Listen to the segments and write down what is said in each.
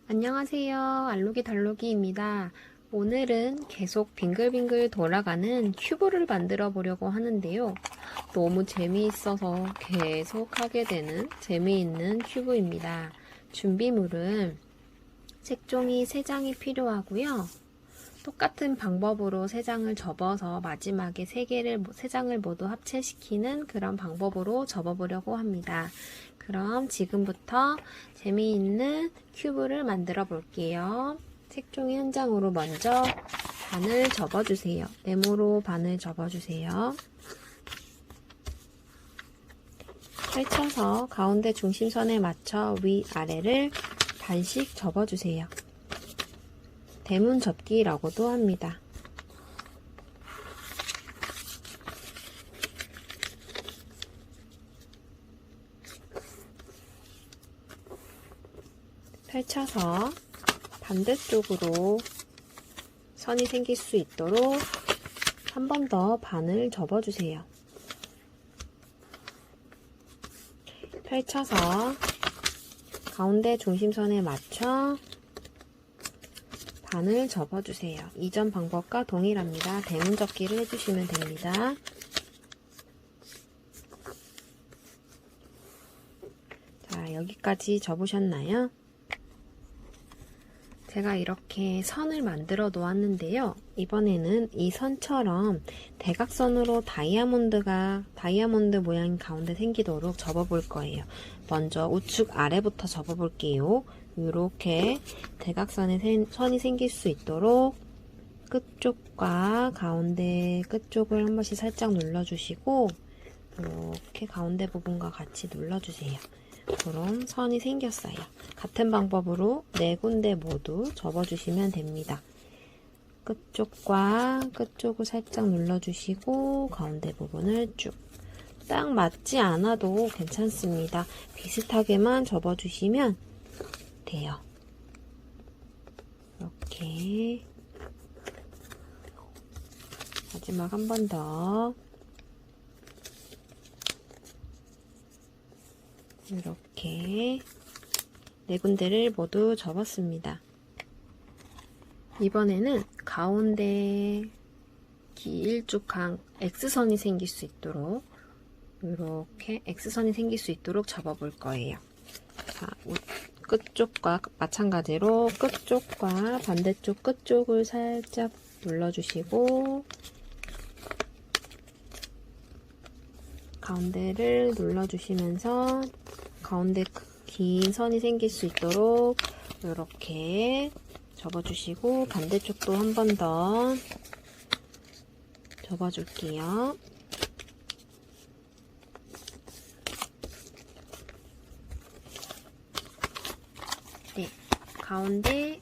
안녕하세요. 알록이 달록이입니다. 오늘은 계속 빙글빙글 돌아가는 큐브를 만들어 보려고 하는데요. 너무 재미있어서 계속 하게 되는 재미있는 큐브입니다. 준비물은 색종이 3장이 필요하고요. 똑같은 방법으로 3장을 접어서 마지막에 3장을 모두 합체시키는 그런 방법으로 접어보려고 합니다. 그럼 지금부터 재미있는 큐브를 만들어 볼게요. 색종이 한 장으로 먼저 반을 접어주세요. 네모로 반을 접어주세요. 펼쳐서 가운데 중심선에 맞춰 위아래를 반씩 접어주세요. 대문 접기라고도 합니다. 펼쳐서 반대쪽으로 선이 생길 수 있도록 한 번 더 반을 접어주세요. 펼쳐서 가운데 중심선에 맞춰 반을 접어주세요. 이전 방법과 동일합니다. 대문 접기를 해주시면 됩니다. 자, 여기까지 접으셨나요? 제가 이렇게 선을 만들어 놓았는데요. 이번에는 이 선처럼 대각선으로 다이아몬드 모양이 가운데 생기도록 접어볼 거예요. 먼저 우측 아래부터 접어볼게요. 이렇게 대각선에 선이 생길 수 있도록 끝쪽과 가운데 끝쪽을 한 번씩 살짝 눌러주시고 이렇게 가운데 부분과 같이 눌러주세요. 그럼 선이 생겼어요. 같은 방법으로 4군데 모두 접어주시면 됩니다. 끝쪽과 끝쪽을 살짝 눌러주시고 가운데 부분을 쭉. 딱 맞지 않아도 괜찮습니다. 비슷하게만 접어주시면 돼요. 이렇게 마지막 한 번 더 이렇게 4군데를 모두 접었습니다. 이번에는 가운데 길쭉한 X선이 생길 수 있도록 이렇게 X선이 생길 수 있도록 접어볼 거예요. 자, 끝쪽과 마찬가지로 끝쪽과 반대쪽 끝쪽을 살짝 눌러주시고 가운데를 눌러주시면서 가운데 긴 선이 생길 수 있도록 이렇게 접어주시고 반대쪽도 한 번 더 접어줄게요. 네, 가운데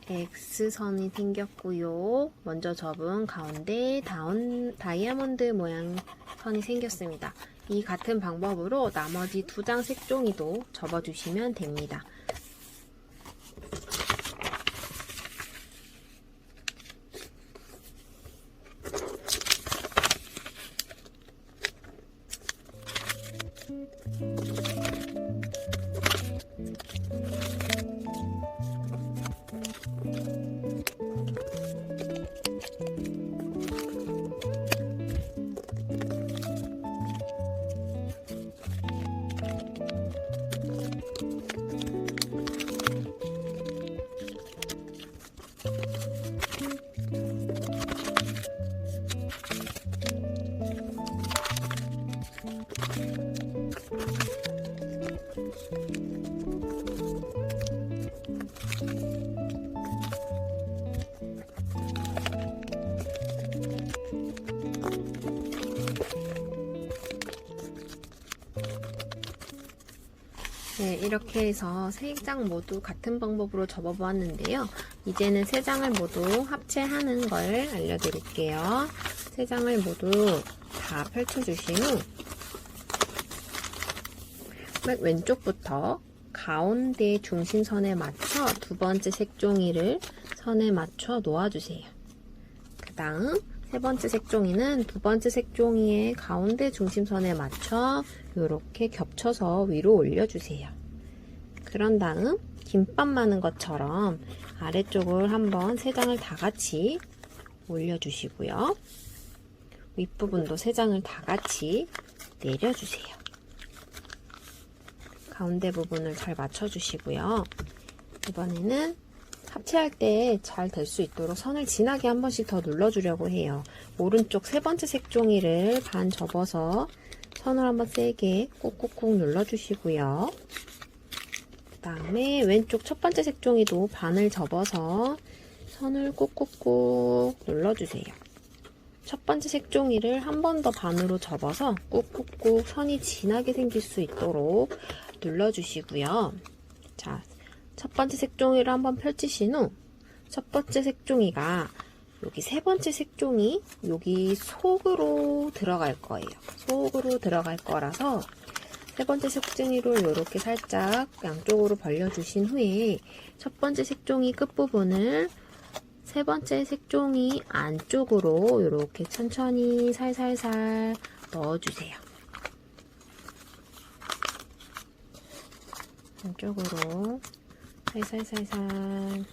X선이 생겼고요. 먼저 접은 가운데 다이아몬드 모양 선이 생겼습니다. 이 같은 방법으로 나머지 2장 색종이도 접어주시면 됩니다. 네, 이렇게 해서 3장 모두 같은 방법으로 접어보았는데요. 이제는 3장을 모두 합체하는 걸 알려드릴게요. 3장을 모두 다 펼쳐주신 후 맨 왼쪽부터 가운데 중심선에 맞춰 2번째 색종이를 선에 맞춰 놓아주세요. 그 다음 3번째 색종이는 2번째 색종이의 가운데 중심선에 맞춰 이렇게 겹쳐서 위로 올려주세요. 그런 다음 김밥 마는 것처럼 아래쪽을 한번 3장을 다 같이 올려주시고요. 윗부분도 3장을 다 같이 내려주세요. 가운데 부분을 잘 맞춰주시고요. 이번에는 합체할 때 잘 될 수 있도록 선을 진하게 한 번씩 더 눌러주려고 해요. 오른쪽 3번째 색종이를 반 접어서 선을 한번 세게 꾹꾹꾹 눌러주시고요. 그 다음에 왼쪽 첫 번째 색종이도 반을 접어서 선을 꾹꾹꾹 눌러주세요. 첫 번째 색종이를 한 번 더 반으로 접어서 꾹꾹꾹 선이 진하게 생길 수 있도록 눌러주시고요. 자, 첫 번째 색종이를 한번 펼치신 후 첫 번째 색종이가 여기 3번째 색종이 여기 속으로 들어갈 거예요. 속으로 들어갈 거라서 3번째 색종이로 이렇게 살짝 양쪽으로 벌려주신 후에 첫 번째 색종이 끝부분을 3번째 색종이 안쪽으로 이렇게 천천히 살살살 넣어주세요. 안쪽으로 살살살살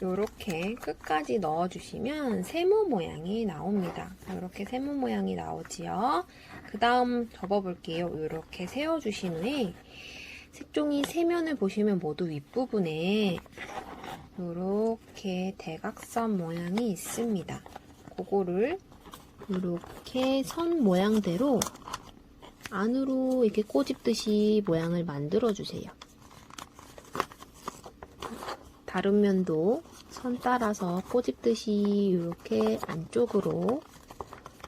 이렇게 끝까지 넣어주시면 세모 모양이 나옵니다. 이렇게 세모 모양이 나오지요. 그 다음 접어볼게요. 이렇게 세워주신 후에 색종이 3면을 보시면 모두 윗부분에 이렇게 대각선 모양이 있습니다. 그거를 이렇게 선 모양대로 안으로 이렇게 꼬집듯이 모양을 만들어주세요. 다른 면도 선 따라서 꼬집듯이 이렇게 안쪽으로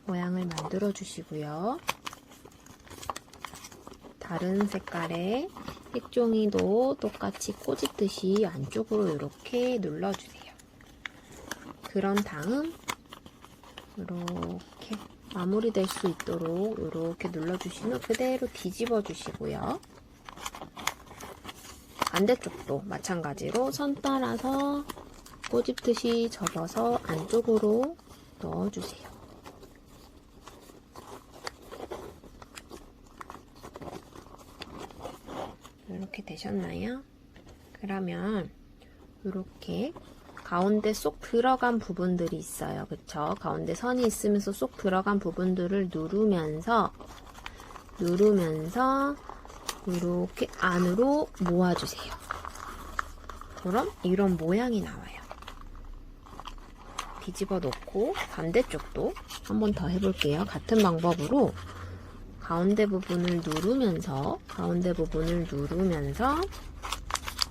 모양을 만들어 주시고요. 다른 색깔의 색종이도 똑같이 꼬집듯이 안쪽으로 이렇게 눌러주세요. 그런 다음 이렇게 마무리될 수 있도록 이렇게 눌러주신 후 그대로 뒤집어 주시고요. 반대쪽도 마찬가지로 선 따라서 꼬집듯이 접어서 안쪽으로 넣어주세요. 이렇게 되셨나요? 그러면 이렇게 가운데 쏙 들어간 부분들이 있어요. 그쵸? 가운데 선이 있으면서 쏙 들어간 부분들을 누르면서 이렇게 안으로 모아주세요. 그럼 이런 모양이 나와요. 뒤집어 놓고 반대쪽도 한 번 더 해볼게요. 같은 방법으로 가운데 부분을 누르면서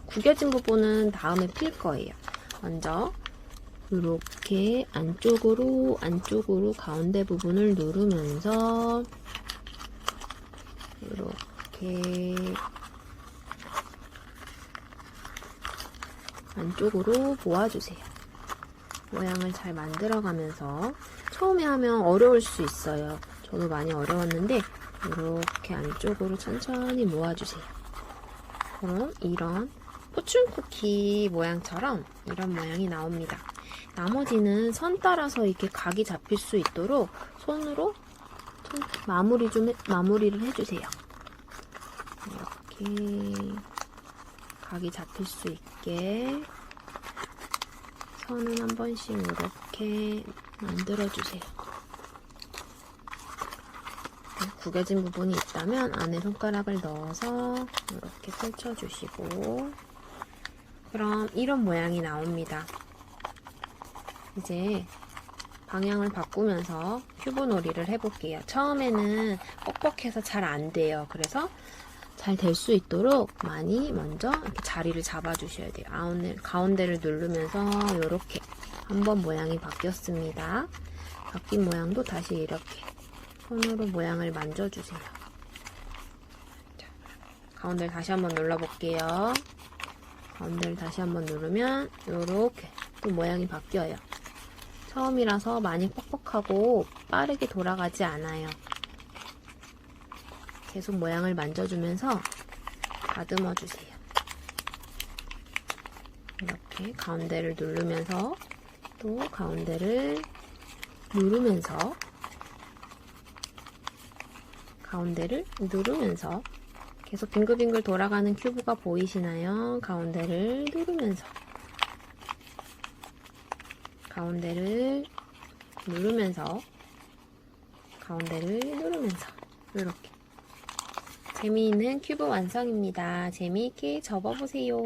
구겨진 부분은 다음에 필 거예요. 먼저 이렇게 안쪽으로 가운데 부분을 누르면서 이렇게 안쪽으로 모아주세요. 모양을 잘 만들어가면서 처음에 하면 어려울 수 있어요. 저도 많이 어려웠는데 이렇게 안쪽으로 천천히 모아주세요. 그럼 이런 포춘 쿠키 모양처럼 이런 모양이 나옵니다. 나머지는 선 따라서 이렇게 각이 잡힐 수 있도록 손으로 마무리를 해주세요. 이렇게 각이 잡힐 수 있게 선은 한 번씩 이렇게 만들어주세요. 구겨진 부분이 있다면 안에 손가락을 넣어서 이렇게 펼쳐주시고 그럼 이런 모양이 나옵니다. 이제 방향을 바꾸면서 큐브 놀이를 해볼게요. 처음에는 뻑뻑해서 잘 안 돼요. 그래서 잘 될 수 있도록 많이 먼저 이렇게 자리를 잡아주셔야 돼요. 가운데를 누르면서 이렇게 한번 모양이 바뀌었습니다. 바뀐 모양도 다시 이렇게 손으로 모양을 만져주세요. 자, 가운데를 다시 한번 눌러볼게요. 가운데를 다시 한번 누르면 이렇게 또 모양이 바뀌어요. 처음이라서 많이 뻑뻑하고 빠르게 돌아가지 않아요. 계속 모양을 만져주면서 다듬어 주세요. 이렇게 가운데를 누르면서 또 가운데를 누르면서 가운데를 누르면서 계속 빙글빙글 돌아가는 큐브가 보이시나요? 가운데를 누르면서 가운데를 누르면서 가운데를 누르면서 이렇게 재미있는 큐브 완성입니다. 재미있게 접어보세요.